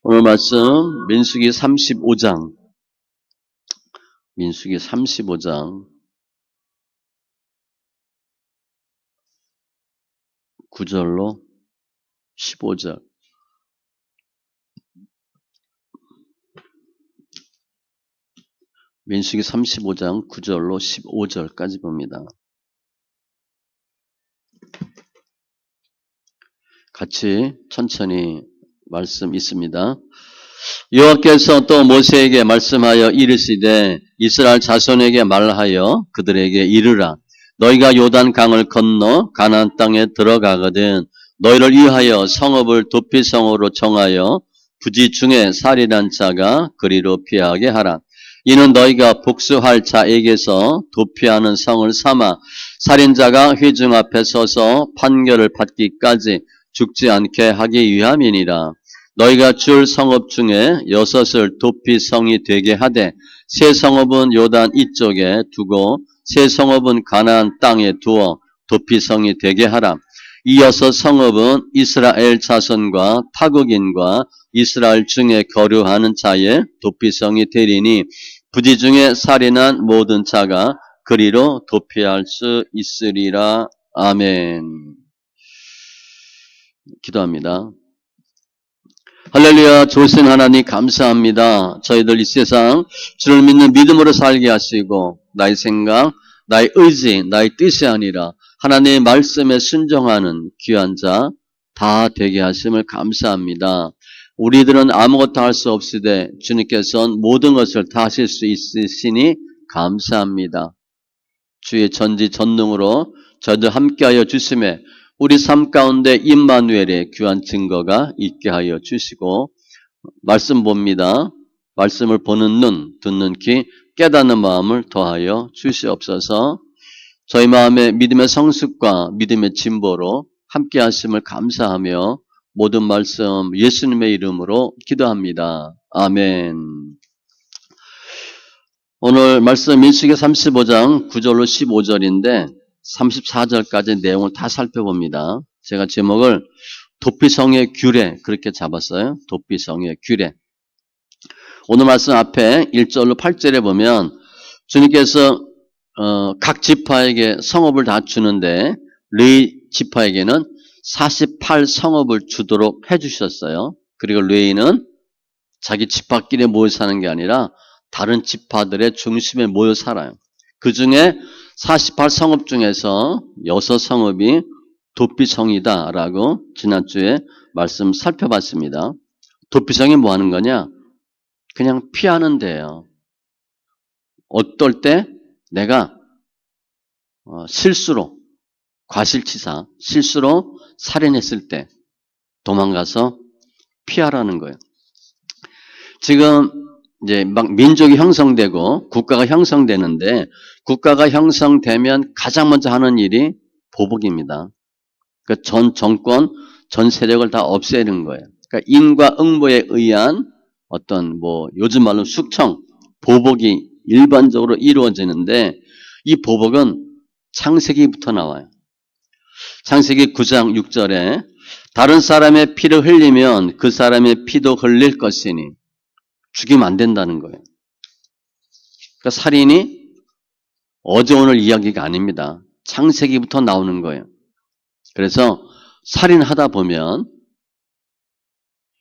오늘 말씀 민수기 35장 9절로 15절. 민수기 35장 9절로 15절까지 봅니다. 같이 천천히 말씀 있습니다. 여호와께서 또 모세에게 말씀하여 이르시되 이스라엘 자손에게 말하여 그들에게 이르라. 너희가 요단 강을 건너 가나안 땅에 들어가거든 너희를 위하여 성읍을 도피성으로 정하여 부지 중에 살인한 자가 그리로 피하게 하라. 이는 너희가 복수할 자에게서 도피하는 성을 삼아 살인자가 회중 앞에 서서 판결을 받기까지 죽지 않게 하기 위함이니라. 너희가 줄 성읍 중에 6을 도피성이 되게 하되 세 성읍은 요단 이쪽에 두고 세 성읍은 가나안 땅에 두어 도피성이 되게 하라. 이 6 성읍은 이스라엘 자손과 타국인과 이스라엘 중에 거류하는 자의 도피성이 되리니 부지 중에 살인한 모든 자가 그리로 도피할 수 있으리라. 아멘. 기도합니다. 할렐루야. 좋으신 하나님 감사합니다. 저희들 이 세상 주를 믿는 믿음으로 살게 하시고 나의 생각, 나의 의지, 나의 뜻이 아니라 하나님의 말씀에 순종하는 귀한 자 다 되게 하심을 감사합니다. 우리들은 아무것도 할 수 없으되 주님께서는 모든 것을 다 하실 수 있으시니 감사합니다. 주의 전지전능으로 저희들 함께하여 주심에 우리 삶 가운데 임마누엘의 귀한 증거가 있게 하여 주시고 말씀 봅니다. 말씀을 보는 눈, 듣는 귀, 깨닫는 마음을 더하여 주시옵소서. 저희 마음의 믿음의 성숙과 믿음의 진보로 함께 하심을 감사하며 모든 말씀 예수님의 이름으로 기도합니다. 아멘. 오늘 말씀 민수기 35장 9절로 15절인데 34절까지 내용을 다 살펴봅니다. 제가 제목을 도피성의 규례 그렇게 잡았어요. 도피성의 규례. 오늘 말씀 앞에 1절로 8절에 보면 주님께서 각 지파에게 성읍을 다 주는데 레위 지파에게는 48성읍을 주도록 해주셨어요. 그리고 레위는 자기 지파끼리 모여 사는 게 아니라 다른 지파들의 중심에 모여 살아요. 그 중에 48성읍 중에서 6성읍이 도피성이다라고 지난주에 말씀 살펴봤습니다. 도피성이 뭐 하는 거냐? 그냥 피하는 데예요. 어떨 때 내가 실수로 과실치사, 실수로 살인했을 때 도망가서 피하라는 거예요. 지금 이제 막 민족이 형성되고 국가가 형성되는데 국가가 형성되면 가장 먼저 하는 일이 보복입니다. 그러니까 전 정권, 전 세력을 다 없애는 거예요. 그러니까 인과응보에 의한 어떤 요즘 말로 숙청, 보복이 일반적으로 이루어지는데 이 보복은 창세기부터 나와요. 창세기 9장 6절에 다른 사람의 피를 흘리면 그 사람의 피도 흘릴 것이니 죽이면 안 된다는 거예요. 그러니까 살인이 어제 오늘 이야기가 아닙니다. 창세기부터 나오는 거예요. 그래서 살인하다 보면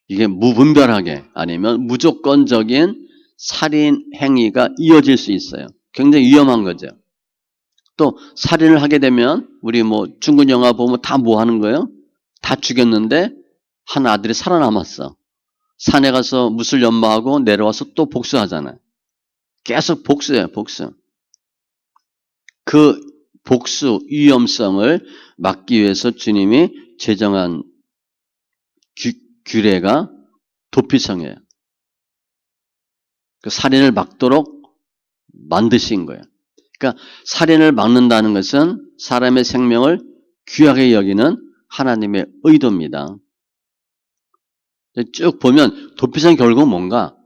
이게 무분별하게 아니면 무조건적인 살인 행위가 이어질 수 있어요. 굉장히 위험한 거죠. 또 살인을 하게 되면 우리 중국 영화 보면 다 뭐 하는 거예요? 다 죽였는데 한 아들이 살아남았어. 산에 가서 무술 연마하고 내려와서 또 복수하잖아요. 계속 복수해요, 복수. 그 복수 위험성을 막기 위해서 주님이 제정한 규례가 도피성이에요. 그 살인을 막도록 만드신 거예요. 그러니까 살인을 막는다는 것은 사람의 생명을 귀하게 여기는 하나님의 의도입니다. 쭉 보면 도피성 결국은 뭔가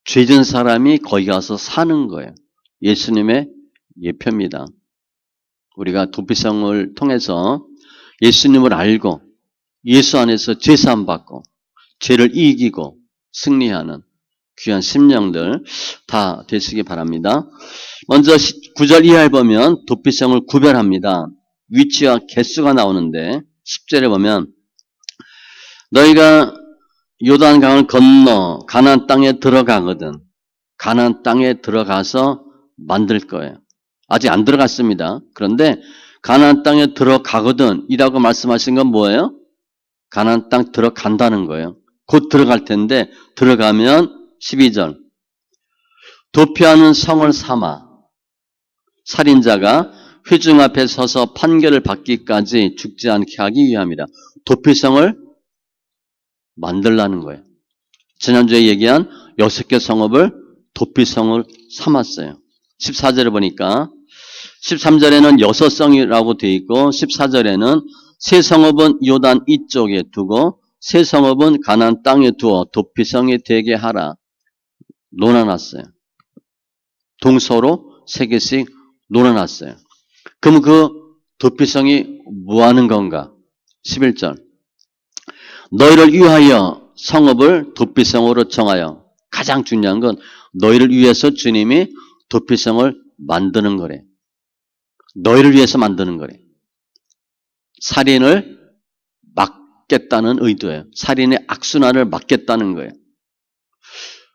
죄진 사람이 거기 가서 사는 거예요. 예수님의 예표입니다. 우리가 도피성을 통해서 예수님을 알고 예수 안에서 죄사함 받고 죄를 이기고 승리하는 귀한 심령들 다 되시기 바랍니다. 먼저 9절 이하에 보면 도피성을 구별합니다. 위치와 개수가 나오는데 10절에 보면 너희가 요단강을 건너 가나안 땅에 들어가거든. 가나안 땅에 들어가서 만들 거예요. 아직 안 들어갔습니다. 그런데 가나안 땅에 들어가거든 이라고 말씀하신 건 뭐예요? 가나안 땅 들어간다는 거예요. 곧 들어갈 텐데 들어가면 12절 도피하는 성을 삼아 살인자가 회중 앞에 서서 판결을 받기까지 죽지 않게 하기 위함이라. 도피성을 만들라는 거예요. 지난주에 얘기한 6개 성읍을 도피성을 삼았어요. 14절에 보니까 13절에는 6성이라고 되어 있고 14절에는 세 성읍은 요단 이쪽에 두고 세 성읍은 가나안 땅에 두어 도피성이 되게 하라. 논아놨어요. 동서로 3개씩 논아놨어요. 그럼 그 도피성이 뭐 하는 건가? 11절 너희를 위하여 성읍을 도피성으로 정하여. 가장 중요한 건 너희를 위해서 주님이 도피성을 만드는 거래. 너희를 위해서 만드는 거래. 살인을 막겠다는 의도예요. 살인의 악순환을 막겠다는 거예요.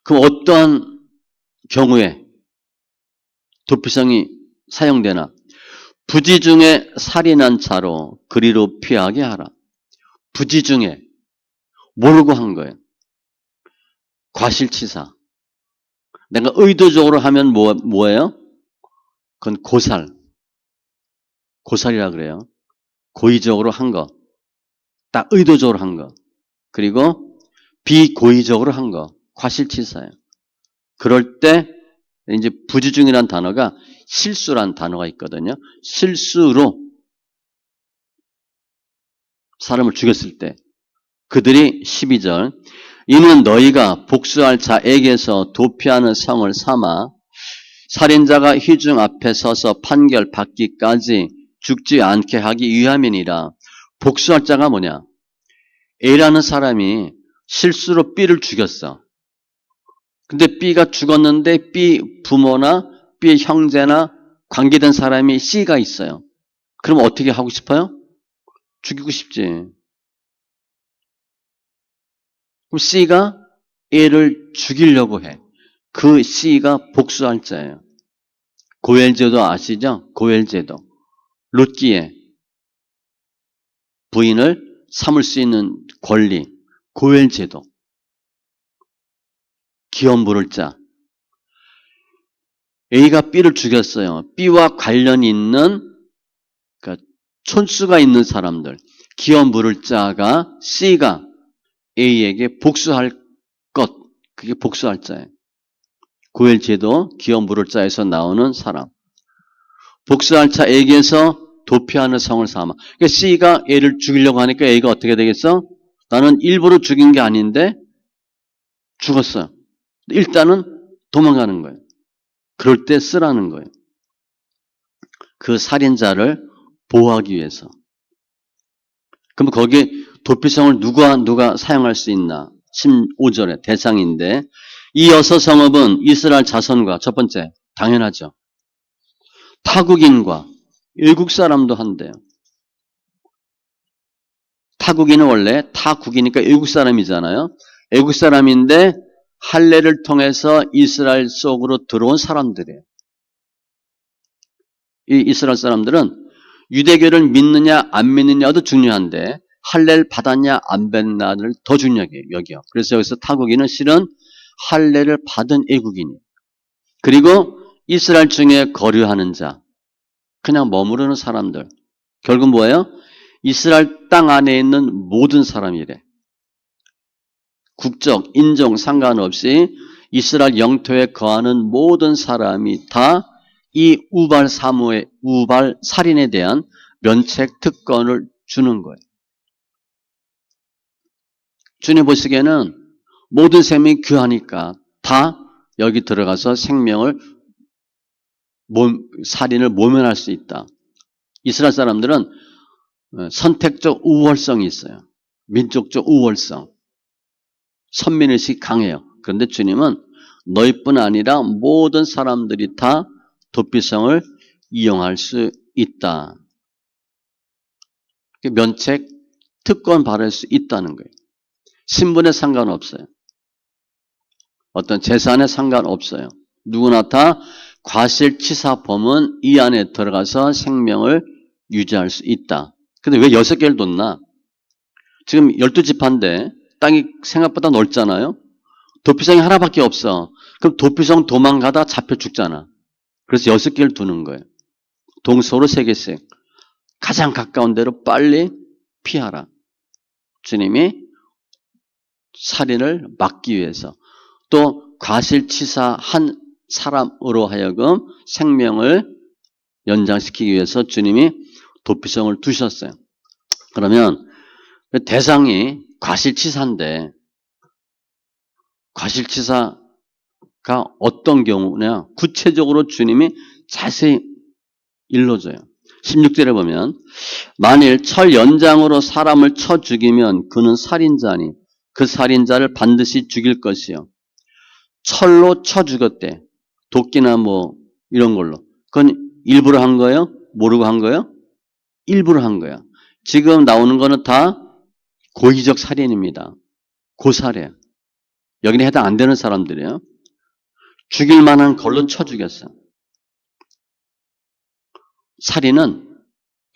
그럼 어떠한 경우에 도피성이 사용되나? 부지 중에 살인한 자로 그리로 피하게 하라. 부지 중에 모르고 한 거예요. 과실치사. 내가 의도적으로 하면 뭐예요? 그건 고살. 고살이라 그래요. 고의적으로 한 거. 딱 의도적으로 한 거. 그리고 비고의적으로 한 거. 과실치사예요. 그럴 때 이제 부지 중이라는 단어가 실수란 단어가 있거든요. 실수로 사람을 죽였을 때 그들이 12절 이는 너희가 복수할 자에게서 도피하는 성을 삼아 살인자가 회중 앞에 서서 판결 받기까지 죽지 않게 하기 위함이니라. 복수할 자가 뭐냐? A라는 사람이 실수로 B를 죽였어. 근데 B가 죽었는데 B 부모나 B 형제나 관계된 사람이 C가 있어요. 그럼 어떻게 하고 싶어요? 죽이고 싶지. 그럼 C가 A를 죽이려고 해. 그 C가 복수할 자예요. 고엘제도 아시죠? 고엘제도. 롯기의 부인을 삼을 수 있는 권리. 고엘제도. 기업 물을 자. A가 B를 죽였어요. B와 관련이 있는 그러니까 촌수가 있는 사람들. 기업 물을 자가 C가 A에게 복수할 것. 그게 복수할 자예요. 고엘제도 기업 물을 자에서 나오는 사람. 복수할 자에게서 도피하는 성을 삼아. 그러니까 C가 A를 죽이려고 하니까 A가 어떻게 되겠어? 나는 일부러 죽인 게 아닌데 죽었어. 일단은 도망가는 거예요. 그럴 때 쓰라는 거예요. 그 살인자를 보호하기 위해서. 그럼 거기에 도피성을 누가 사용할 수 있나? 15절에 대상인데 이 6성읍은 이스라엘 자손과 첫 번째 당연하죠. 타국인과 외국 사람도 한대요. 타국인은 원래 타국이니까 외국 사람이잖아요. 외국 사람인데 할례를 통해서 이스라엘 속으로 들어온 사람들이에요. 이 이스라엘 사람들은 유대교를 믿느냐 안 믿느냐도 중요한데 할례를 받았냐 안 받느냐를 더 중요하게 여겨요. 그래서 여기서 타국인은 실은 할례를 받은 외국인이에요. 그리고 이스라엘 중에 거류하는 자, 그냥 머무르는 사람들. 결국 뭐예요? 이스라엘 땅 안에 있는 모든 사람이래. 국적, 인종 상관없이 이스라엘 영토에 거하는 모든 사람이 다 이 우발 사무의 우발 살인에 대한 면책 특권을 주는 거예요. 주님 보시기에는 모든 생명이 귀하니까 다 여기 들어가서 생명을 살인을 모면할 수 있다. 이스라엘 사람들은 선택적 우월성이 있어요. 민족적 우월성. 선민의식이 강해요. 그런데 주님은 너희뿐 아니라 모든 사람들이 다 도피성을 이용할 수 있다. 면책, 특권 받을 수 있다는 거예요. 신분에 상관없어요. 어떤 재산에 상관없어요. 누구나 다 과실치사범은 이 안에 들어가서 생명을 유지할 수 있다. 근데 왜 6개를 뒀나? 지금 12지파인데 땅이 생각보다 넓잖아요. 도피성이 하나밖에 없어. 그럼 도피성 도망가다 잡혀 죽잖아. 그래서 6개를 두는 거예요. 동서로 3개씩. 가장 가까운 데로 빨리 피하라. 주님이 살인을 막기 위해서 또 과실치사한 사람으로 하여금 생명을 연장시키기 위해서 주님이 도피성을 두셨어요. 그러면 대상이 과실치사인데 과실치사가 어떤 경우냐? 구체적으로 주님이 자세히 일러줘요. 16절에 보면 만일 철 연장으로 사람을 쳐 죽이면 그는 살인자니 그 살인자를 반드시 죽일 것이요. 철로 쳐 죽였대. 도끼나 뭐 이런 걸로. 그건 일부러 한 거예요? 모르고 한 거예요? 일부러 한 거야. 지금 나오는 거는 다 고의적 살인입니다. 고살이에요. 여기는 해당 안 되는 사람들이에요. 죽일 만한 걸로 쳐 죽였어. 살인은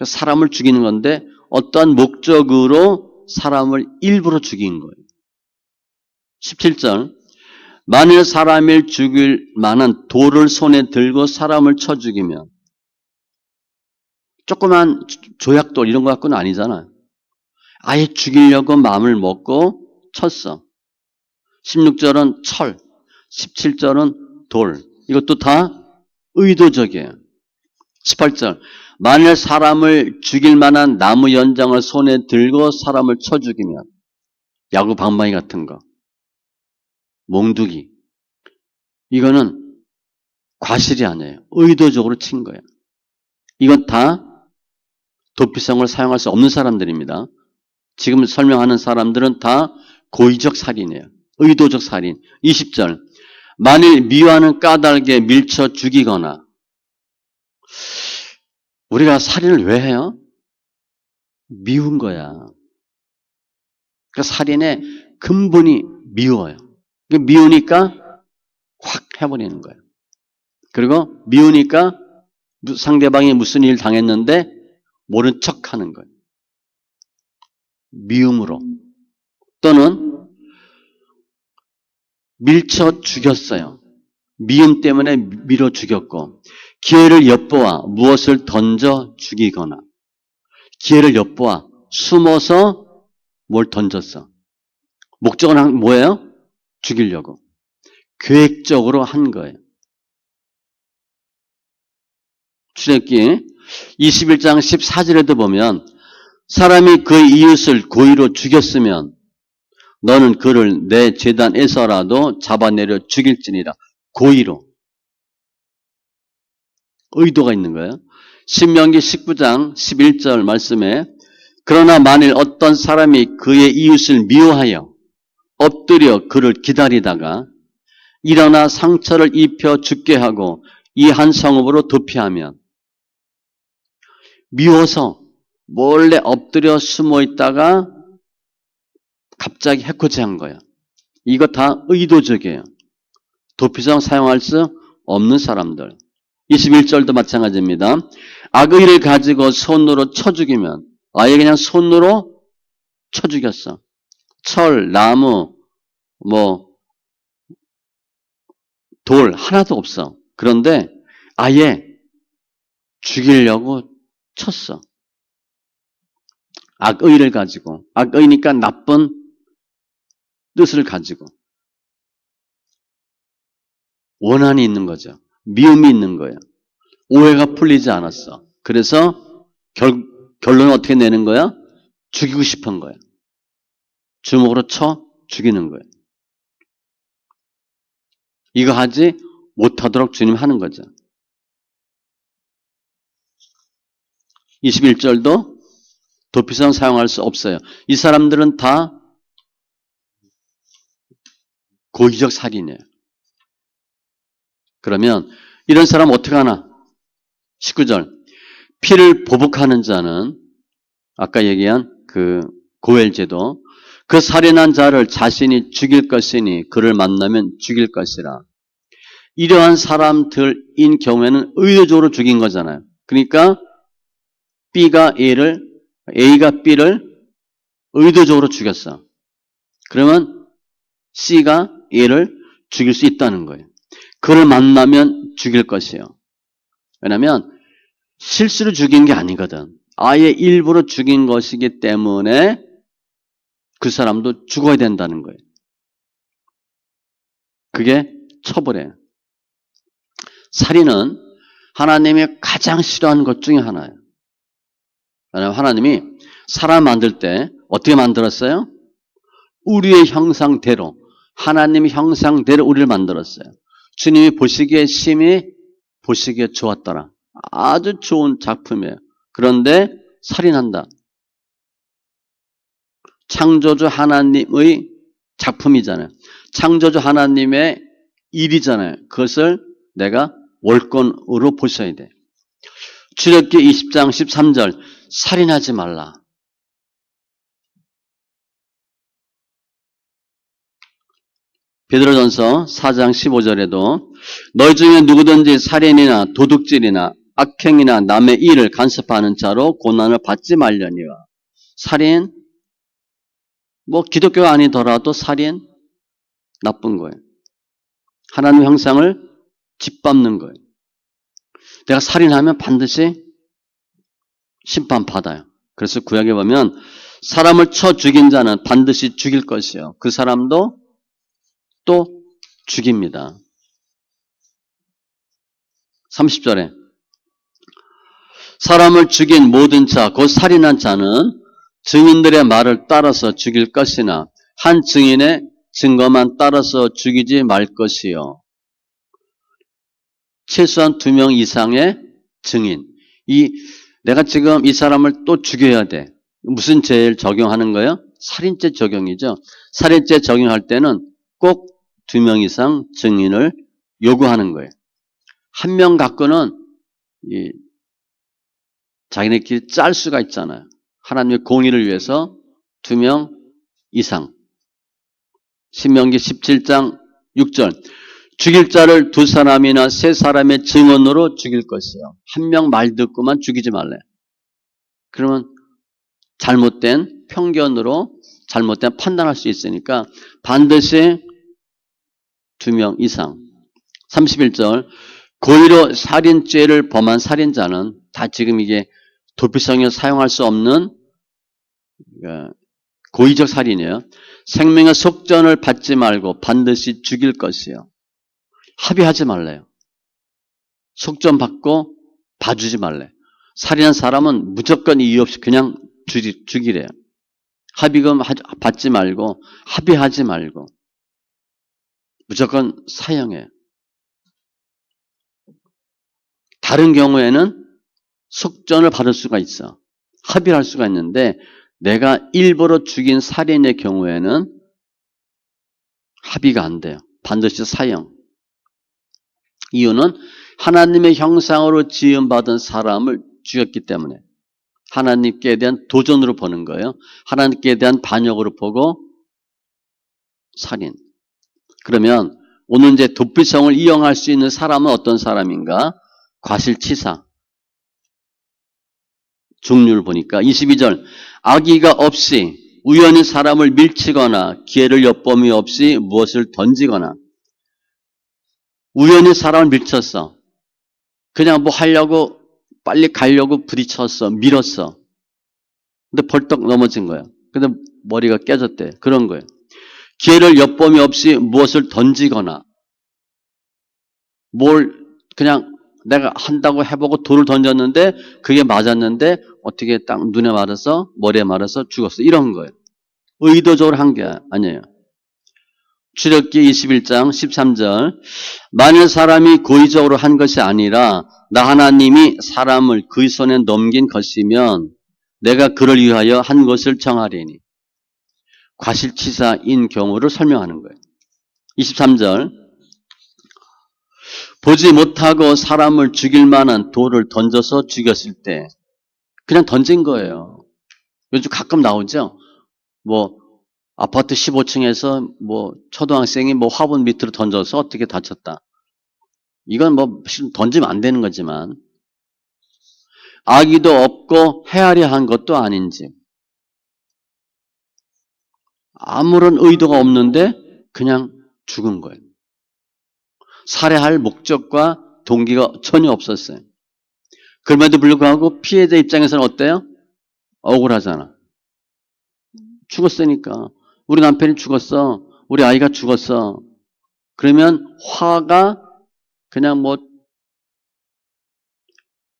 사람을 죽이는 건데 어떠한 목적으로 사람을 일부러 죽인 거예요. 17절 만일 사람을 죽일 만한 돌을 손에 들고 사람을 쳐 죽이면 조그만 조약돌 이런 거 갖고는 아니잖아요. 아예 죽이려고 마음을 먹고 쳤어. 16절은 철, 17절은 돌. 이것도 다 의도적이에요. 18절 만일 사람을 죽일 만한 나무 연장을 손에 들고 사람을 쳐 죽이면 야구 방망이 같은 거, 몽두기 이거는 과실이 아니에요. 의도적으로 친 거예요. 이건 다 도피성을 사용할 수 없는 사람들입니다. 지금 설명하는 사람들은 다 고의적 살인이에요. 의도적 살인. 20절 만일 미워하는 까닭에 밀쳐 죽이거나 우리가 살인을 왜 해요? 미운 거야. 그러니까 살인의 근본이 미워요. 미우니까 확 해버리는 거예요. 그리고 미우니까 상대방이 무슨 일 당했는데 모른 척 하는 거예요. 미움으로. 또는 밀쳐 죽였어요. 미움 때문에 밀어 죽였고 기회를 엿보아 무엇을 던져 죽이거나 기회를 엿보아 숨어서 뭘 던졌어. 목적은 뭐예요? 죽이려고. 계획적으로 한 거예요. 출애굽기 21장 14절에도 보면 사람이 그의 이웃을 고의로 죽였으면 너는 그를 내 제단에서라도 잡아내려 죽일지니라. 고의로. 의도가 있는 거예요. 신명기 19장 11절 말씀에 그러나 만일 어떤 사람이 그의 이웃을 미워하여 엎드려 그를 기다리다가 일어나 상처를 입혀 죽게 하고 이 한 성읍으로 도피하면 미워서 몰래 엎드려 숨어 있다가 갑자기 해코지한 거예요. 이거 다 의도적이에요. 도피성 사용할 수 없는 사람들. 21절도 마찬가지입니다. 악의를 가지고 손으로 쳐 죽이면 아예 그냥 손으로 쳐 죽였어. 철, 나무, 돌 하나도 없어. 그런데 아예 죽이려고 쳤어. 악의를 가지고. 악의니까 나쁜 뜻을 가지고. 원한이 있는 거죠. 미움이 있는 거예요. 오해가 풀리지 않았어. 그래서 결론은 어떻게 내는 거야? 죽이고 싶은 거야. 주먹으로 쳐 죽이는 거예요. 이거 하지 못하도록 주님 하는 거죠. 21절도 도피성 사용할 수 없어요. 이 사람들은 다 고의적 살인이에요. 그러면 이런 사람 어떻게 하나? 19절. 피를 보복하는 자는 아까 얘기한 그 고엘제도 그 살인한 자를 자신이 죽일 것이니 그를 만나면 죽일 것이라. 이러한 사람들인 경우에는 의도적으로 죽인 거잖아요. 그러니까 A가 B를 의도적으로 죽였어. 그러면 C가 A를 죽일 수 있다는 거예요. 그를 만나면 죽일 것이에요. 왜냐하면 실수로 죽인 게 아니거든. 아예 일부러 죽인 것이기 때문에 그 사람도 죽어야 된다는 거예요. 그게 처벌이에요. 살인은 하나님이 가장 싫어하는 것 중에 하나예요. 왜냐하면 하나님이 사람 만들 때 어떻게 만들었어요? 우리의 형상대로, 하나님의 형상대로 우리를 만들었어요. 주님이 보시기에 심히 보시기에 좋았더라. 아주 좋은 작품이에요. 그런데 살인한다. 창조주 하나님의 작품이잖아요. 창조주 하나님의 일이잖아요. 그것을 내가 월권으로 보셔야 돼. 출애굽기 20장 13절 살인하지 말라. 베드로전서 4장 15절에도 너희 중에 누구든지 살인이나 도둑질이나 악행이나 남의 일을 간섭하는 자로 고난을 받지 말려니와. 살인, 기독교가 아니더라도 살인 나쁜 거예요. 하나님 형상을 짓밟는 거예요. 내가 살인하면 반드시 심판받아요. 그래서 구약에 보면 사람을 쳐 죽인 자는 반드시 죽일 것이요. 그 사람도 또 죽입니다. 30절에 사람을 죽인 모든 자, 곧 살인한 자는 증인들의 말을 따라서 죽일 것이나 한 증인의 증거만 따라서 죽이지 말 것이요. 최소한 2명 이상의 증인. 내가 지금 이 사람을 또 죽여야 돼. 무슨 죄를 적용하는 거예요? 살인죄 적용이죠. 살인죄 적용할 때는 꼭 2명 이상 증인을 요구하는 거예요. 한 명 갖고는 자기네끼리 짤 수가 있잖아요. 하나님의 공의를 위해서 2명 이상. 신명기 17장 6절. 죽일 자를 2사람이나 3사람의 증언으로 죽일 것이요. 한 명 말 듣고만 죽이지 말래. 그러면 잘못된 편견으로 잘못된 판단할 수 있으니까 반드시 2명 이상. 31절. 고의로 살인죄를 범한 살인자는 다 지금 이게 도피성에 사용할 수 없는 고의적 살인이에요. 생명의 속전을 받지 말고 반드시 죽일 것이요. 합의하지 말래요. 속전 받고 봐주지 말래. 살인한 사람은 무조건 이유 없이 그냥 죽이래요. 합의금 받지 말고 합의하지 말고 무조건 사형해요. 다른 경우에는 속전을 받을 수가 있어. 합의를 할 수가 있는데 내가 일부러 죽인 살인의 경우에는 합의가 안 돼요. 반드시 사형. 이유는 하나님의 형상으로 지음받은 사람을 죽였기 때문에 하나님께 대한 도전으로 보는 거예요. 하나님께 대한 반역으로 보고 살인. 그러면 오늘 이제 도피성을 이용할 수 있는 사람은 어떤 사람인가? 과실치사. 종류를 보니까 22절 악의가 없이 우연히 사람을 밀치거나 기회를 엿봄이 없이 무엇을 던지거나 우연히 사람을 밀쳤어. 그냥 뭐 하려고 빨리 가려고 부딪혔어. 밀었어. 근데 벌떡 넘어진 거야. 근데 머리가 깨졌대. 그런 거예요. 기회를 엿봄이 없이 무엇을 던지거나 뭘 그냥 내가 한다고 해보고 돌을 던졌는데 그게 맞았는데 어떻게 딱 눈에 맞아서 머리에 맞아서 죽었어. 이런 거예요. 의도적으로 한 게 아니에요. 출애굽기 21장 13절 만일 사람이 고의적으로 한 것이 아니라 나 하나님이 사람을 그의 손에 넘긴 것이면 내가 그를 위하여 한 것을 정하리니 과실치사인 경우를 설명하는 거예요. 23절. 보지 못하고 사람을 죽일 만한 돌을 던져서 죽였을 때 그냥 던진 거예요. 요즘 가끔 나오죠. 뭐 아파트 15층에서 뭐 초등학생이 뭐 화분 밑으로 던져서 어떻게 다쳤다. 이건 뭐 던지면 안 되는 거지만 악의도 없고 헤아려 한 것도 아닌지 아무런 의도가 없는데 그냥 죽은 거예요. 살해할 목적과 동기가 전혀 없었어요. 그럼에도 불구하고 피해자 입장에서는 어때요? 억울하잖아. 죽었으니까. 우리 남편이 죽었어. 우리 아이가 죽었어. 그러면 화가 그냥 뭐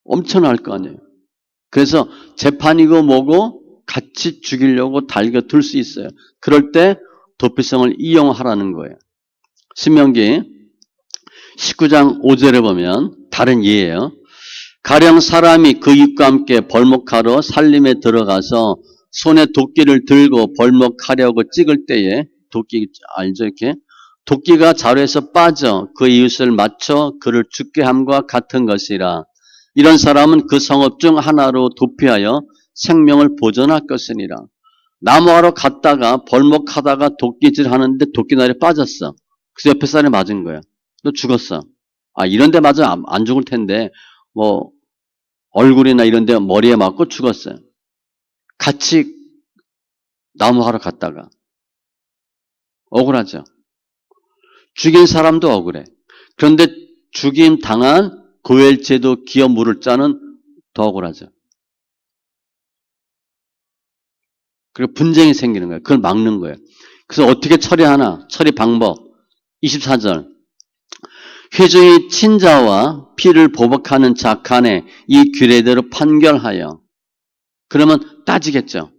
엄청날 거 아니에요. 그래서 재판이고 뭐고 같이 죽이려고 달겨들 수 있어요. 그럴 때 도피성을 이용하라는 거예요. 신명기 19장 5절에 보면 다른 예예요. 가령 사람이 그 입과 함께 벌목하러 산림에 들어가서 손에 도끼를 들고 벌목하려고 찍을 때에 도끼 알죠 이렇게 도끼가 자루에서 빠져 그 이웃을 맞춰 그를 죽게 함과 같은 것이라. 이런 사람은 그 성읍 중 하나로 도피하여 생명을 보존할 것이니라. 나무하러 갔다가 벌목하다가 도끼질 하는데 도끼날에 빠졌어. 그래서 옆에 사람이 맞은 거야. 너 죽었어. 아 이런 데 맞아 안 죽을 텐데 뭐 얼굴이나 이런 데 머리에 맞고 죽었어요. 같이 나무하러 갔다가 억울하죠. 죽인 사람도 억울해. 그런데 죽임 당한 고엘제도 기업 물을 자는 더 억울하죠. 그리고 분쟁이 생기는 거예요. 그걸 막는 거예요. 그래서 어떻게 처리하나? 처리 방법. 24절. 회중이 친자와 피를 보복하는 자 간에 이 규례대로 판결하여. 그러면 따지겠죠.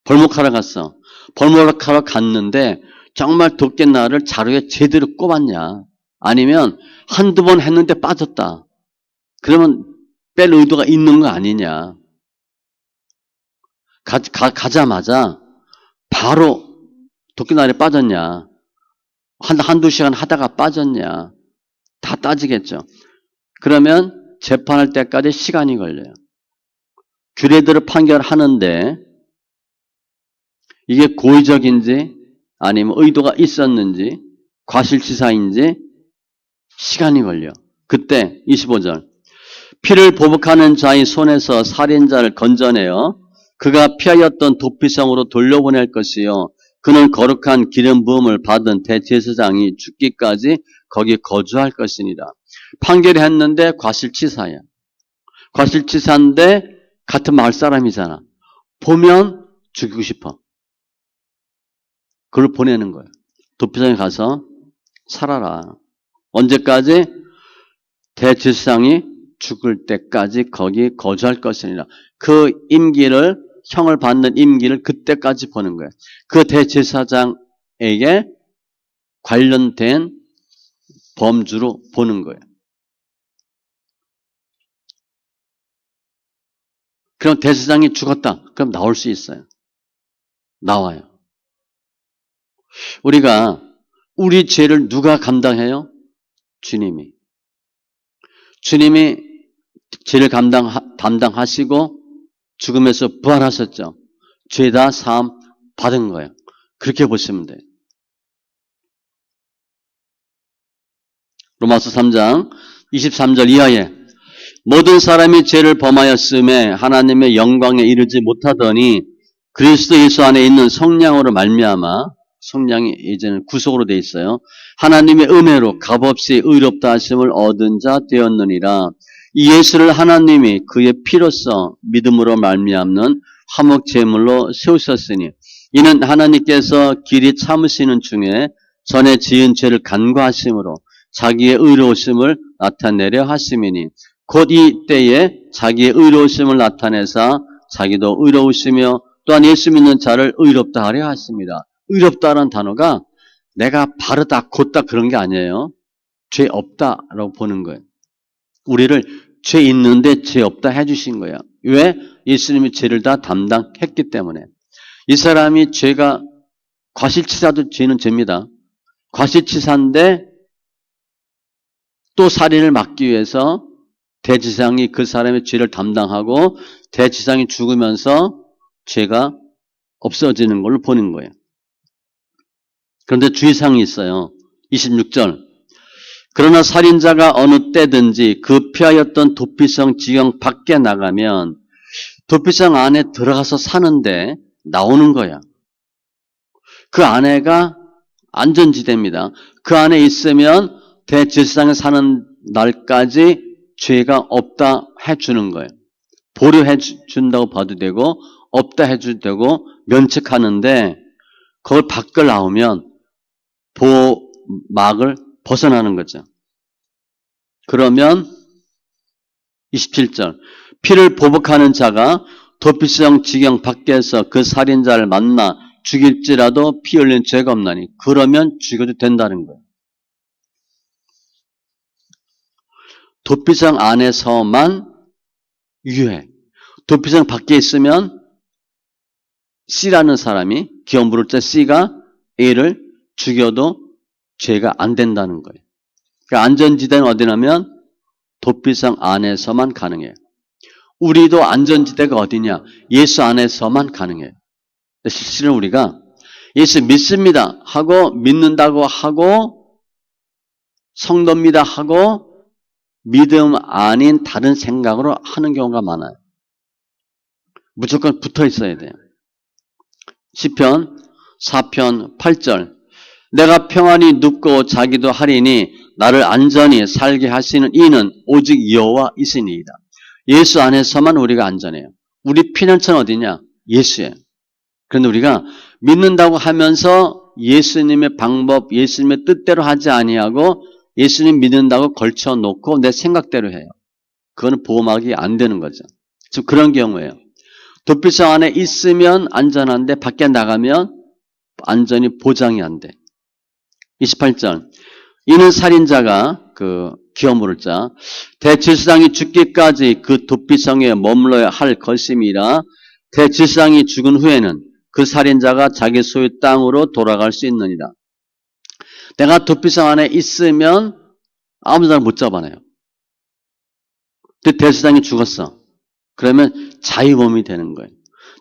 벌목하러 갔어. 벌목하러 갔는데 정말 도끼날을 자루에 제대로 꼽았냐. 아니면 한두 번 했는데 빠졌다. 그러면 뺄 의도가 있는 거 아니냐. 가자마자 바로 도끼날에 빠졌냐. 한두 시간 하다가 빠졌냐. 다 따지겠죠. 그러면 재판할 때까지 시간이 걸려요. 규례대로 판결하는데 이게 고의적인지 아니면 의도가 있었는지 과실치사인지 시간이 걸려. 그때 25절. 피를 보복하는 자의 손에서 살인자를 건져내어 그가 피하였던 도피성으로 돌려보낼 것이요. 그는 거룩한 기름 부음을 받은 대제사장이 죽기까지 거기 거주할 것이니라. 판결이 했는데 과실치사야. 과실치사인데 같은 마을 사람이잖아. 보면 죽이고 싶어. 그걸 보내는 거예요. 도피성에 가서 살아라. 언제까지? 대제사장이 죽을 때까지 거기 거주할 것이니라. 그 임기를 형을 받는 임기를 그때까지 보는 거예요. 그 대제사장에게 관련된 범주로 보는 거예요. 그럼 대제사장이 죽었다. 그럼 나올 수 있어요. 나와요. 우리가 우리 죄를 누가 감당해요? 주님이. 주님이 죄를 담당하시고 죽음에서 부활하셨죠. 죄다 사함 받은 거예요. 그렇게 보시면 돼요. 로마서 3장 23절 이하에 모든 사람이 죄를 범하였음에 하나님의 영광에 이르지 못하더니 그리스도 예수 안에 있는 성령으로 말미암아 성령이 이제는 구속으로 돼 있어요. 하나님의 은혜로 값없이 의롭다 하심을 얻은 자 되었느니라. 이 예수를 하나님이 그의 피로써 믿음으로 말미암는 화목 제물로 세우셨으니 이는 하나님께서 길이 참으시는 중에 전에 지은 죄를 간과하심으로 자기의 의로우심을 나타내려 하심이니 곧 이 때에 자기의 의로우심을 나타내사 자기도 의로우시며 또한 예수 믿는 자를 의롭다 하려 하십니다. 의롭다라는 단어가 내가 바르다, 곧다 그런 게 아니에요. 죄 없다라고 보는 거예요. 우리를 죄 있는데 죄 없다 해주신 거예요. 왜? 예수님이 죄를 다 담당했기 때문에. 이 사람이 죄가 과실치사도 죄는 죄입니다. 과실치사인데 또 살인을 막기 위해서 대지상이 그 사람의 죄를 담당하고 대지상이 죽으면서 죄가 없어지는 걸로 보는 거예요. 그런데 주의사항이 있어요. 26절. 그러나 살인자가 어느 때든지 그 피하였던 도피성 지경 밖에 나가면 도피성 안에 들어가서 사는데 나오는 거야. 그 안에가 안전지대입니다. 그 안에 있으면 대제사장에 사는 날까지 죄가 없다 해주는 거예요. 보류해 준다고 봐도 되고 없다 해줘도 되고 면책하는데 그걸 밖을 나오면 보호막을 벗어나는 거죠. 그러면 27절 피를 보복하는 자가 도피성 지경 밖에서 그 살인자를 만나 죽일지라도 피 흘린 죄가 없나니 그러면 죽여도 된다는 거예요. 도피성 안에서만 유해. 도피성 밖에 있으면 C라는 사람이 기업 물을 때 C가 A를 죽여도 죄가 안 된다는 거예요. 그러니까 안전지대는 어디냐면 도피성 안에서만 가능해요. 우리도 안전지대가 어디냐? 예수 안에서만 가능해요. 실은 우리가 예수 믿습니다 하고 믿는다고 하고 성도입니다 하고 믿음 아닌 다른 생각으로 하는 경우가 많아요. 무조건 붙어 있어야 돼요. 시편 4편 8절 내가 평안히 눕고 자기도 하리니 나를 안전히 살게 하시는 이는 오직 여호와이시니이다. 예수 안에서만 우리가 안전해요. 우리 피난처는 어디냐? 예수예요. 그런데 우리가 믿는다고 하면서 예수님의 방법, 예수님의 뜻대로 하지 아니하고 예수님 믿는다고 걸쳐놓고 내 생각대로 해요. 그거는 보호막이 안 되는 거죠. 즉 그런 경우예요. 도피성 안에 있으면 안전한데 밖에 나가면 안전이 보장이 안 돼. 28절 이는 살인자가 그 기업 물을 자 대제사장이 죽기까지 그 도피성에 머물러야 할 것임이라 대제사장이 죽은 후에는 그 살인자가 자기 소유 땅으로 돌아갈 수 있느니라. 내가 도피성 안에 있으면 아무 사람 못 잡아내요. 근데 대제사장이 죽었어. 그러면 자유범이 되는 거예요.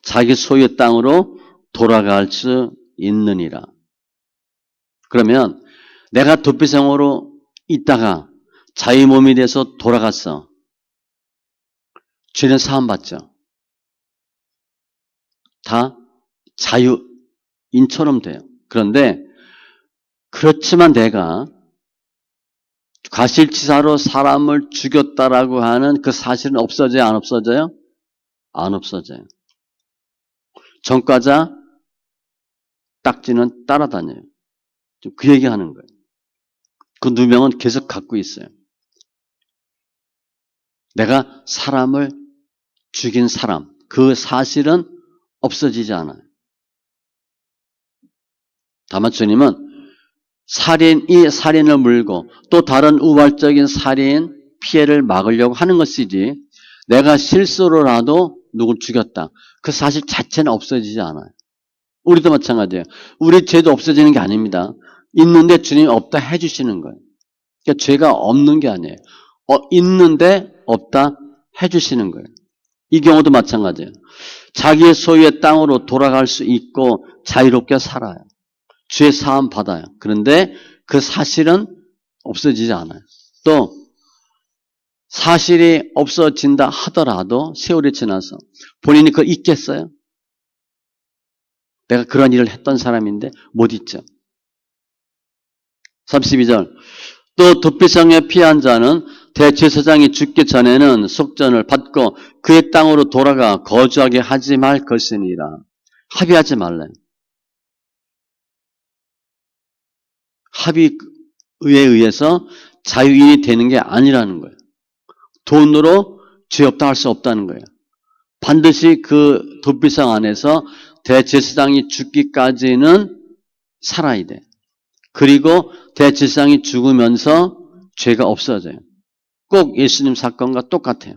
자기 소유 땅으로 돌아갈 수 있느니라. 그러면 내가 도피성으로 있다가 자유몸이 돼서 돌아갔어. 죄는 사함받죠. 다 자유인처럼 돼요. 그런데 그렇지만 내가 과실치사로 사람을 죽였다라고 하는 그 사실은 없어져요? 안 없어져요? 안 없어져요. 전과자 딱지는 따라다녀요. 그 얘기하는 거예요. 그 누명은 계속 갖고 있어요. 내가 사람을 죽인 사람, 그 사실은 없어지지 않아요. 다만 주님은 살인이 살인을 물고 또 다른 우발적인 살인 피해를 막으려고 하는 것이지 내가 실수로라도 누굴 죽였다. 그 사실 자체는 없어지지 않아요. 우리도 마찬가지예요. 우리 죄도 없어지는 게 아닙니다. 있는데 주님이 없다 해주시는 거예요. 그러니까 죄가 없는 게 아니에요. 있는데 없다 해주시는 거예요. 이 경우도 마찬가지예요. 자기의 소유의 땅으로 돌아갈 수 있고 자유롭게 살아요. 죄 사함 받아요. 그런데 그 사실은 없어지지 않아요. 또 사실이 없어진다 하더라도 세월이 지나서 본인이 그걸 잊겠어요? 내가 그런 일을 했던 사람인데 못 잊죠. 32절 또 도피성에 피한 자는 대제사장이 죽기 전에는 속전을 받고 그의 땅으로 돌아가 거주하게 하지 말 것이니라. 합의하지 말래. 합의에 의해서 자유인이 되는 게 아니라는 거예요. 돈으로 죄 없다 할 수 없다는 거예요. 반드시 그 도피성 안에서 대제사장이 죽기까지는 살아야 돼. 그리고 대제사장이 죽으면서 죄가 없어져요. 꼭 예수님 사건과 똑같아요.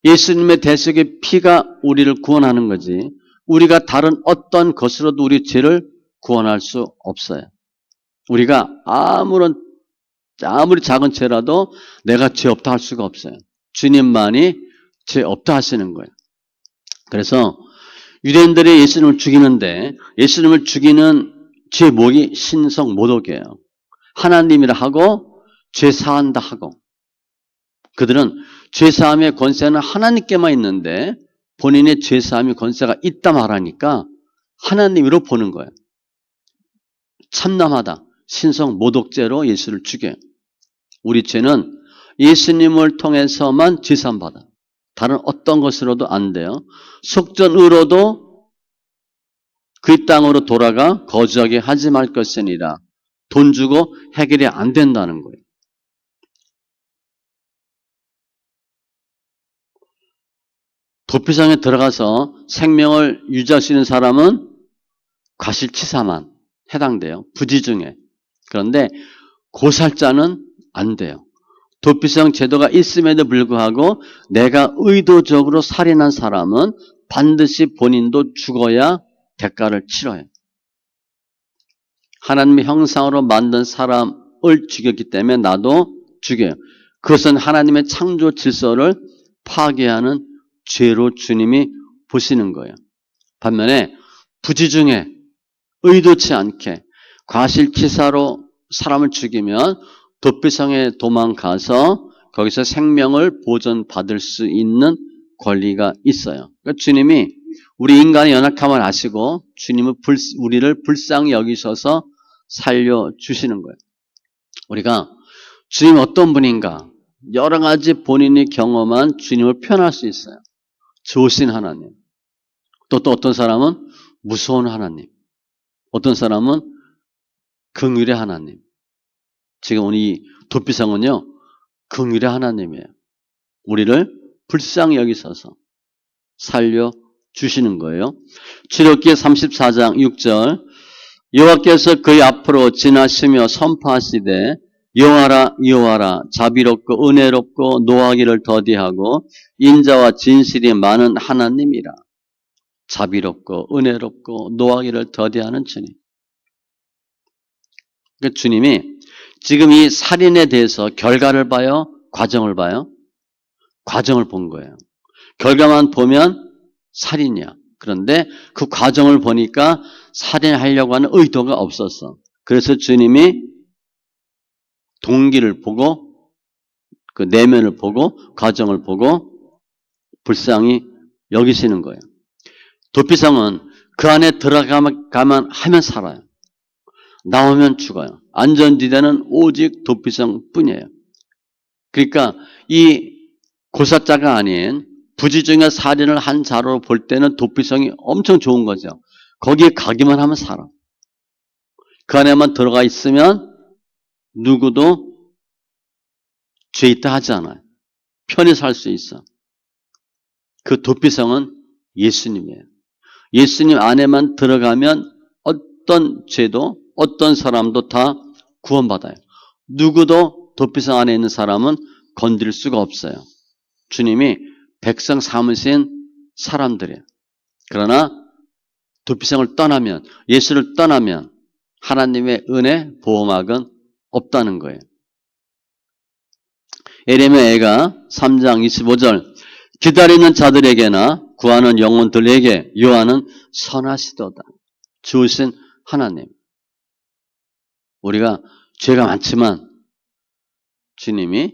예수님의 대속의 피가 우리를 구원하는 거지 우리가 다른 어떤 것으로도 우리 죄를 구원할 수 없어요. 우리가 아무리 작은 죄라도 내가 죄 없다 할 수가 없어요. 주님만이 죄 없다 하시는 거예요. 그래서 유대인들이 예수님을 죽이는데 예수님을 죽이는 제목이 신성 모독이에요. 하나님이라 하고 죄 사한다 하고 그들은 죄 사함의 권세는 하나님께만 있는데 본인의 죄 사함의 권세가 있다 말하니까 하나님으로 보는 거예요. 참남하다. 신성 모독죄로 예수를 죽여요. 우리 죄는 예수님을 통해서만 죄사함받아. 다른 어떤 것으로도 안 돼요. 속전으로도 그 땅으로 돌아가 거주하게 하지 말 것이니라. 돈 주고 해결이 안 된다는 거예요. 도피성에 들어가서 생명을 유지할 수 있는 사람은 과실치사만 해당돼요. 부지 중에. 그런데 고살자는 안 돼요. 도피성 제도가 있음에도 불구하고 내가 의도적으로 살인한 사람은 반드시 본인도 죽어야 대가를 치러요. 하나님의 형상으로 만든 사람을 죽였기 때문에 나도 죽여요. 그것은 하나님의 창조 질서를 파괴하는 죄로 주님이 보시는 거예요. 반면에 부지 중에 의도치 않게 과실치사로 사람을 죽이면 도피성에 도망가서 거기서 생명을 보존받을 수 있는 권리가 있어요. 그러니까 주님이 우리 인간의 연약함을 아시고 주님은 우리를 불쌍히 여기셔서 살려주시는 거예요. 우리가 주님 어떤 분인가 여러 가지 본인이 경험한 주님을 표현할 수 있어요. 좋으신 하나님. 또 어떤 사람은 무서운 하나님. 어떤 사람은 긍휼의 하나님. 지금 오늘 이 도피성은요. 긍휼의 하나님이에요. 우리를 불쌍히 여기셔서 살려주시는 거예요. 출애굽기 34장 6절 여호와께서 그의 앞으로 지나시며 선포하시되 여호와라 여호와라 자비롭고 은혜롭고 노하기를 더디하고 인자와 진실이 많은 하나님이라. 자비롭고 은혜롭고 노하기를 더디하는 주님. 그러니까 주님이 지금 이 살인에 대해서 결과를 봐요? 과정을 봐요? 과정을 본 거예요. 결과만 보면 살인이야. 그런데 그 과정을 보니까 살인하려고 하는 의도가 없었어. 그래서 주님이 동기를 보고 그 내면을 보고 과정을 보고 불쌍히 여기시는 거예요. 도피성은 그 안에 들어가면 하면 살아요. 나오면 죽어요. 안전지대는 오직 도피성 뿐이에요. 그러니까 이 고사자가 아닌 부지 중에 살인을 한 자로 볼 때는 도피성이 엄청 좋은 거죠. 거기에 가기만 하면 살아. 그 안에만 들어가 있으면 누구도 죄 있다 하지 않아요. 편히 살 수 있어. 그 도피성은 예수님이에요. 예수님 안에만 들어가면 어떤 죄도 어떤 사람도 다 구원받아요. 누구도 도피성 안에 있는 사람은 건드릴 수가 없어요. 주님이 백성 삼으신 사람들이에요. 그러나 도피성을 떠나면 예수를 떠나면 하나님의 은혜 보호막은 없다는 거예요. 에레미야가 3장 25절 기다리는 자들에게나 구하는 영혼들에게 여호와는 선하시도다. 주신 하나님. 우리가 죄가 많지만 주님이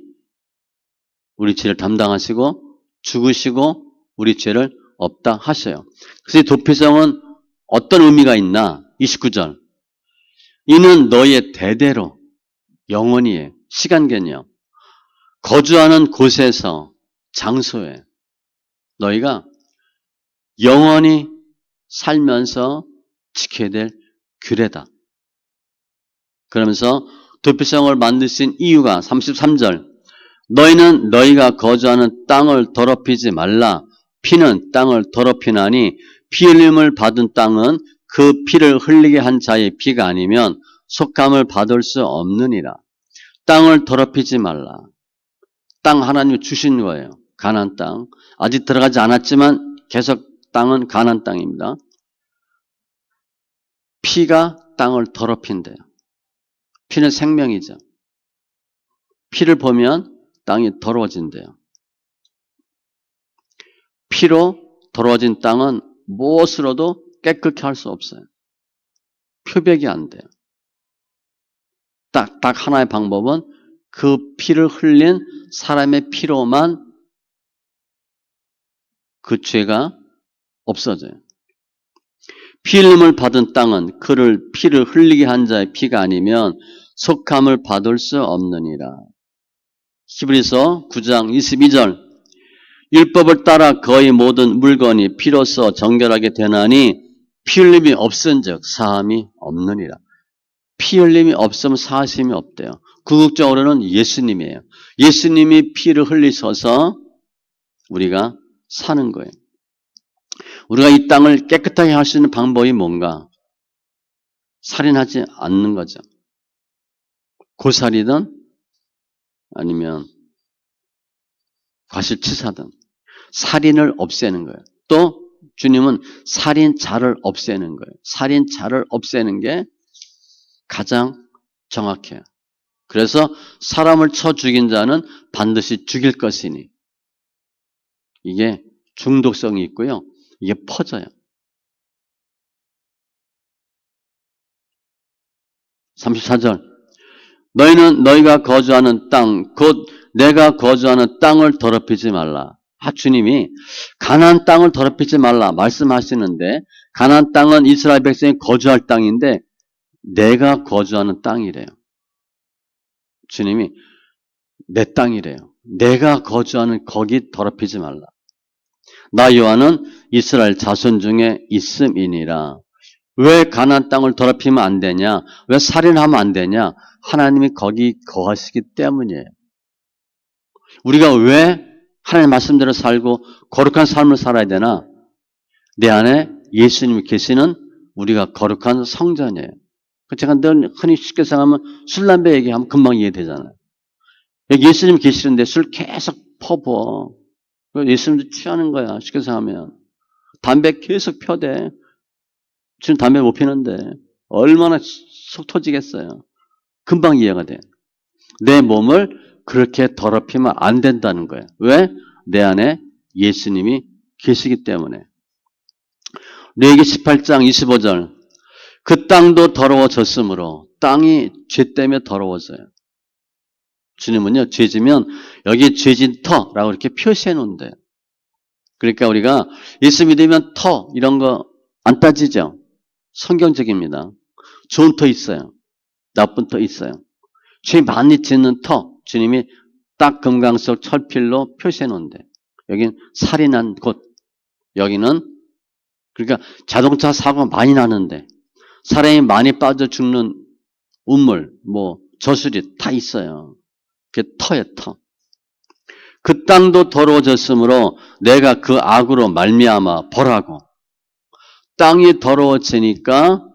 우리 죄를 담당하시고 죽으시고 우리 죄를 없다 하셔요. 그래서 이 도피성은 어떤 의미가 있나? 29절. 이는 너의 대대로 영원히 시간 개념 거주하는 곳에서 장소에 너희가 영원히 살면서 지켜야 될 규례다. 그러면서 도피성을 만드신 이유가 33절 너희는 너희가 거주하는 땅을 더럽히지 말라. 피는 땅을 더럽히나니 피 흘림을 받은 땅은 그 피를 흘리게 한 자의 피가 아니면 속감을 받을 수 없느니라. 땅을 더럽히지 말라. 땅 하나님이 주신 거예요. 가나안 땅. 아직 들어가지 않았지만 계속 땅은 가나안 땅입니다. 피가 땅을 더럽힌대요. 피는 생명이죠. 피를 보면 땅이 더러워진대요. 피로 더러워진 땅은 무엇으로도 깨끗게 할 수 없어요. 표백이 안 돼요. 딱 하나의 방법은 그 피를 흘린 사람의 피로만 그 죄가 없어져요. 피 흘림을 받은 땅은 그를 피를 흘리게 한 자의 피가 아니면 속함을 받을 수 없느니라. 히브리서 9장 22절 율법을 따라 거의 모든 물건이 피로써 정결하게 되나니 피 흘림이 없은즉 사함이 없느니라. 피 흘림이 없으면 사하심이 없대요. 궁극적으로는 예수님이에요. 예수님이 피를 흘리셔서 우리가 사는 거예요. 우리가 이 땅을 깨끗하게 할 수 있는 방법이 뭔가? 살인하지 않는 거죠. 고살이든 아니면 과실치사든 살인을 없애는 거예요. 또 주님은 살인자를 없애는 거예요. 살인자를 없애는 게 가장 정확해요. 그래서 사람을 쳐 죽인 자는 반드시 죽일 것이니 이게 중독성이 있고요. 이게 퍼져요. 34절 너희는 너희가 거주하는 땅 곧 내가 거주하는 땅을 더럽히지 말라. 주님이 가나안 땅을 더럽히지 말라 말씀하시는데 가나안 땅은 이스라엘 백성이 거주할 땅인데 내가 거주하는 땅이래요. 주님이 내 땅이래요. 내가 거주하는 거기 더럽히지 말라. 나 여호와는 이스라엘 자손 중에 있음이니라. 왜 가나안 땅을 더럽히면 안 되냐? 왜 살인하면 안 되냐? 하나님이 거기 거하시기 때문이에요. 우리가 왜 하나님 말씀대로 살고 거룩한 삶을 살아야 되나? 내 안에 예수님이 계시는 우리가 거룩한 성전이에요. 제가 늘 흔히 쉽게 생각하면 술, 담배 얘기하면 금방 이해되잖아요. 여기 예수님 계시는데 술 계속 퍼부어. 예수님도 취하는 거야. 쉽게 생각하면. 담배 계속 펴대. 지금 담배 못 피는데 얼마나 속 터지겠어요. 금방 이해가 돼. 내 몸을 그렇게 더럽히면 안 된다는 거예요. 왜? 내 안에 예수님이 계시기 때문에. 레위기 18장 25절 그 땅도 더러워졌으므로 땅이 죄 때문에 더러워져요. 주님은요. 죄지면 여기 죄진 터라고 이렇게 표시해 놓은대요. 그러니까 우리가 예수 믿으면 터 이런 거 안 따지죠. 성경적입니다. 좋은 터 있어요. 나쁜 터 있어요. 죄 많이 짓는 터 주님이 딱 금강석 철필로 표시해 놓은데 여긴 살인한 곳 여기는 그러니까 자동차 사고가 많이 나는데 사람이 많이 빠져 죽는 운물 뭐 저수지 다 있어요. 그게 터예요. 터. 그 땅도 더러워졌으므로 내가 그 악으로 말미암아 벌하고 땅이 더러워지니까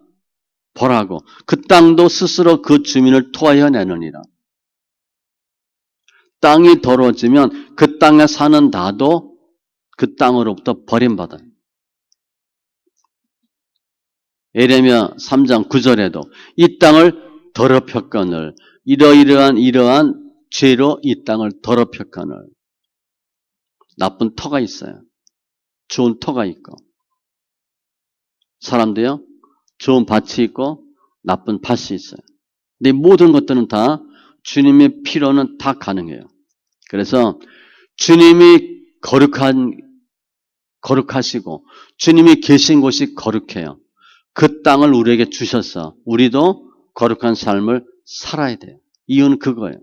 벌하고 그 땅도 스스로 그 주민을 토하여 내느니라. 땅이 더러워지면 그 땅에 사는 나도 그 땅으로부터 버림받아요. 예레미야 3장 9절에도 이 땅을 더럽혔거늘 이러한 죄로 이 땅을 더럽혔거늘 나쁜 터가 있어요. 좋은 터가 있고 사람도요. 좋은 밭이 있고 나쁜 밭이 있어요. 근데 모든 것들은 다 주님의 피로는 다 가능해요. 그래서 주님이 거룩하시고 주님이 계신 곳이 거룩해요. 그 땅을 우리에게 주셔서 우리도 거룩한 삶을 살아야 돼요. 이유는 그거예요.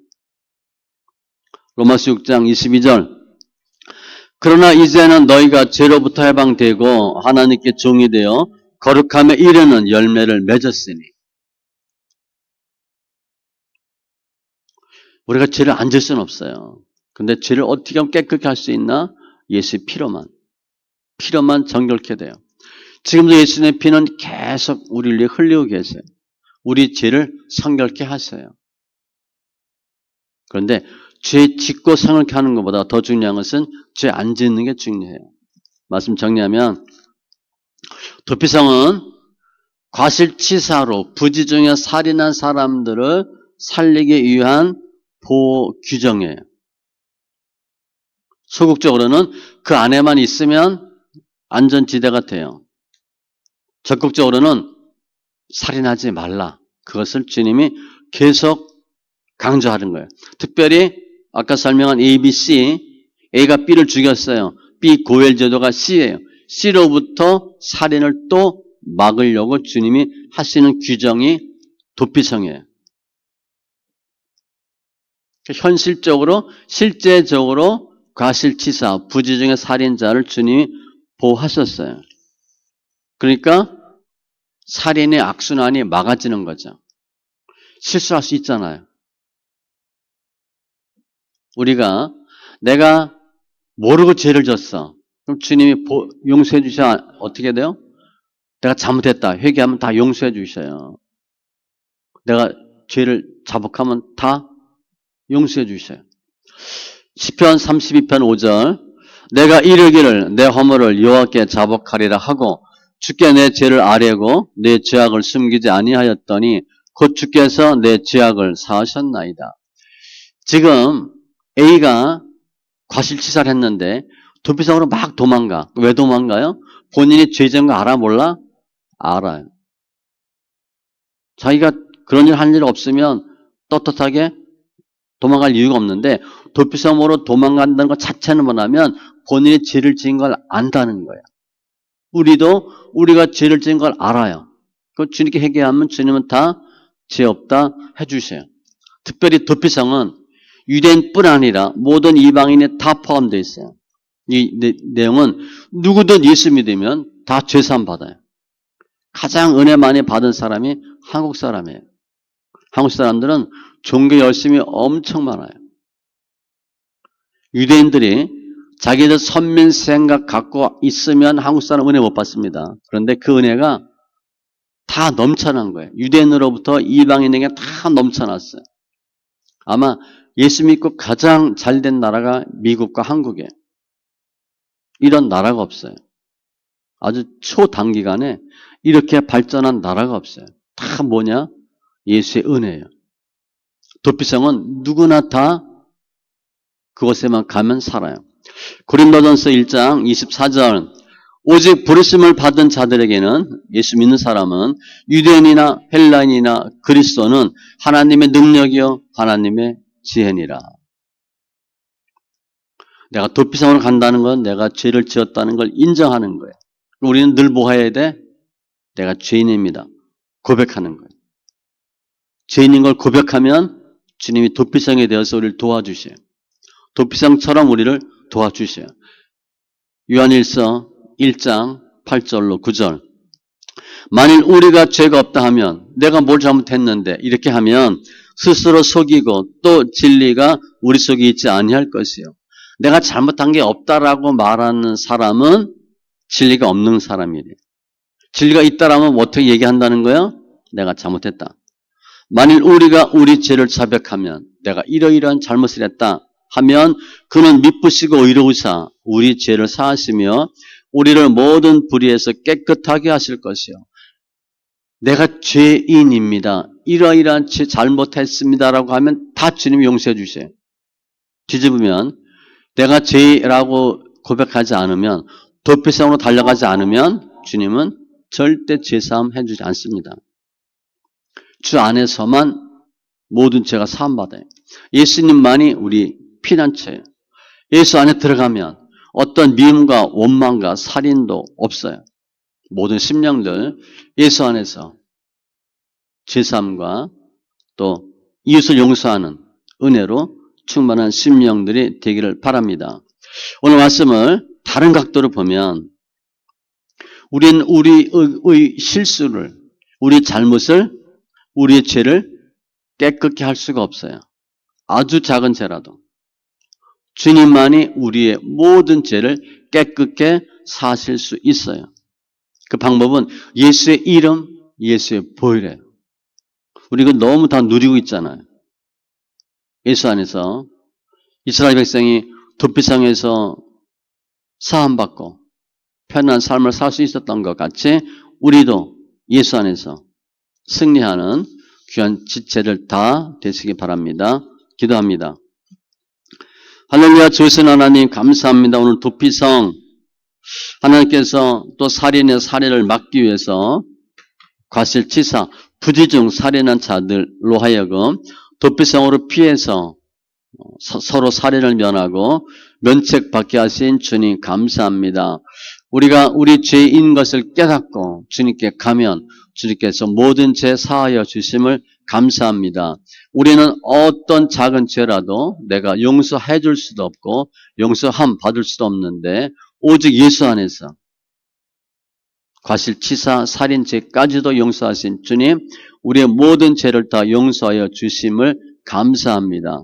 로마서 6장 22절 그러나 이제는 너희가 죄로부터 해방되고 하나님께 종이 되어 거룩함에 이르는 열매를 맺었으니 우리가 죄를 안 질 수는 없어요. 근데 죄를 어떻게 하면 깨끗하게 할 수 있나? 예수의 피로만 정결케 돼요. 지금도 예수님의 피는 계속 우리를 위해 흘리고 계세요. 우리 죄를 성결케 하세요. 그런데 죄 짓고 성결케 하는 것보다 더 중요한 것은 죄 안 짓는 게 중요해요. 말씀 정리하면 도피성은 과실치사로 부지 중에 살인한 사람들을 살리기 위한 보호 규정이에요. 소극적으로는 그 안에만 있으면 안전지대가 돼요. 적극적으로는 살인하지 말라. 그것을 주님이 계속 강조하는 거예요. 특별히 아까 설명한 A, B, C, A가 B를 죽였어요. B 고엘 제도가 C예요. C로부터 살인을 또 막으려고 주님이 하시는 규정이 도피성이에요. 현실적으로, 실제적으로 과실치사, 부지 중에 살인자를 주님이 보호하셨어요. 그러니까 살인의 악순환이 막아지는 거죠. 실수할 수 있잖아요. 우리가 내가 모르고 죄를 졌어. 그럼 주님이 용서해 주셔야 어떻게 돼요? 내가 잘못했다. 회개하면 다 용서해 주셔요. 내가 죄를 자복하면 다 용서해 주셔요. 시편 32편 5절 내가 이르기를 내 허물을 여호와께 자복하리라 하고 주께 내 죄를 아뢰고 내 죄악을 숨기지 아니하였더니 곧 주께서 내 죄악을 사하셨나이다. 지금 A가 과실치사를 했는데 도피성으로 막 도망가. 왜 도망가요? 본인이 죄진 거 알아 몰라? 알아요. 자기가 그런 일 한 일 없으면 떳떳하게 도망갈 이유가 없는데 도피성으로 도망간다는 것 자체는 뭐냐면 본인이 죄를 지은 걸 안다는 거예요. 우리도 우리가 죄를 지은 걸 알아요. 그 주님께 회개하면 주님은 다 죄 없다 해주세요. 특별히 도피성은 유대인뿐 아니라 모든 이방인이 다 포함되어 있어요. 이 내용은 누구든 예수 믿으면 다 죄사함 받아요. 가장 은혜 많이 받은 사람이 한국 사람이에요. 한국 사람들은 종교 열심이 엄청 많아요. 유대인들이 자기들 선민 생각 갖고 있으면 한국 사람 은혜 못 받습니다. 그런데 그 은혜가 다 넘쳐난 거예요. 유대인으로부터 이방인에게 다 넘쳐났어요. 아마 예수 믿고 가장 잘된 나라가 미국과 한국이에요. 이런 나라가 없어요. 아주 초단기간에 이렇게 발전한 나라가 없어요. 다 뭐냐? 예수의 은혜예요. 도피성은 누구나 다 그곳에만 가면 살아요. 고린도전서 1장 24절 오직 부르심을 받은 자들에게는 예수 믿는 사람은 유대인이나 헬라인이나 그리스도는 하나님의 능력이요 하나님의 지혜니라. 내가 도피성으로 간다는 건 내가 죄를 지었다는 걸 인정하는 거예요. 우리는 늘 뭐 해야 돼? 내가 죄인입니다. 고백하는 거예요. 죄인인 걸 고백하면 주님이 도피성이 되어서 우리를 도와주셔요. 도피성처럼 우리를 도와주셔요. 요한일서 1장 8절로 9절 만일 우리가 죄가 없다 하면 내가 뭘 잘못했는데 이렇게 하면 스스로 속이고 또 진리가 우리 속에 있지 아니할 것이요. 내가 잘못한 게 없다라고 말하는 사람은 진리가 없는 사람이래요. 진리가 있다라면 어떻게 얘기한다는 거예요? 내가 잘못했다. 만일 우리가 우리 죄를 자백하면 내가 이러이러한 잘못을 했다 하면 그는 미쁘시고 의로우사 우리 죄를 사하시며 우리를 모든 불의에서 깨끗하게 하실 것이요. 내가 죄인입니다. 이러이러한 죄 잘못했습니다라고 하면 다 주님이 용서해 주세요. 뒤집으면 내가 죄라고 고백하지 않으면 도피성으로 달려가지 않으면 주님은 절대 죄사함 해주지 않습니다. 주 안에서만 모든 죄가 사함받아요. 예수님만이 우리 피난처예요. 예수 안에 들어가면 어떤 미움과 원망과 살인도 없어요. 모든 심령들 예수 안에서 죄사함과 또 이웃을 용서하는 은혜로 충만한 심령들이 되기를 바랍니다. 오늘 말씀을 다른 각도로 보면 우리는 우리의 실수를, 우리 잘못을, 우리의 죄를 깨끗게 할 수가 없어요. 아주 작은 죄라도. 주님만이 우리의 모든 죄를 깨끗게 사실 수 있어요. 그 방법은 예수의 이름, 예수의 보혈이에요. 우리 이거 너무 다 누리고 있잖아요. 예수 안에서 이스라엘 백성이 도피성에서 사함받고 편안한 삶을 살 수 있었던 것 같이 우리도 예수 안에서 승리하는 귀한 지체들 다 되시기 바랍니다. 기도합니다. 할렐루야. 주신 하나님 감사합니다. 오늘 도피성 하나님께서 또 살인의 살해를 막기 위해서 과실치사, 부지중 살인한 자들로 하여금 도피성으로 피해서 서로 살인을 면하고 면책받게 하신 주님 감사합니다. 우리가 우리 죄인 것을 깨닫고 주님께 가면 주님께서 모든 죄 사하여 주심을 감사합니다. 우리는 어떤 작은 죄라도 내가 용서해 줄 수도 없고 용서함 받을 수도 없는데 오직 예수 안에서 과실치사, 살인죄까지도 용서하신 주님, 우리의 모든 죄를 다 용서하여 주심을 감사합니다.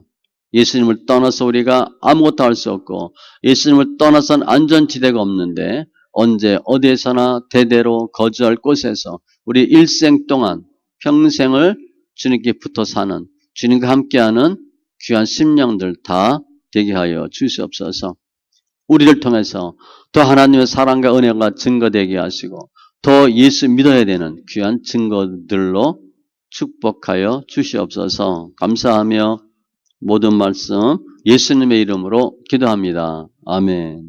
예수님을 떠나서 우리가 아무것도 할 수 없고 예수님을 떠나선 안전지대가 없는데 언제 어디에서나 대대로 거주할 곳에서 우리 일생 동안 평생을 주님께 붙어 사는 주님과 함께하는 귀한 심령들 다 되게 하여 주시옵소서. 우리를 통해서 더 하나님의 사랑과 은혜가 증거되게 하시고 더 예수 믿어야 되는 귀한 증거들로 축복하여 주시옵소서. 감사하며 모든 말씀 예수님의 이름으로 기도합니다. 아멘.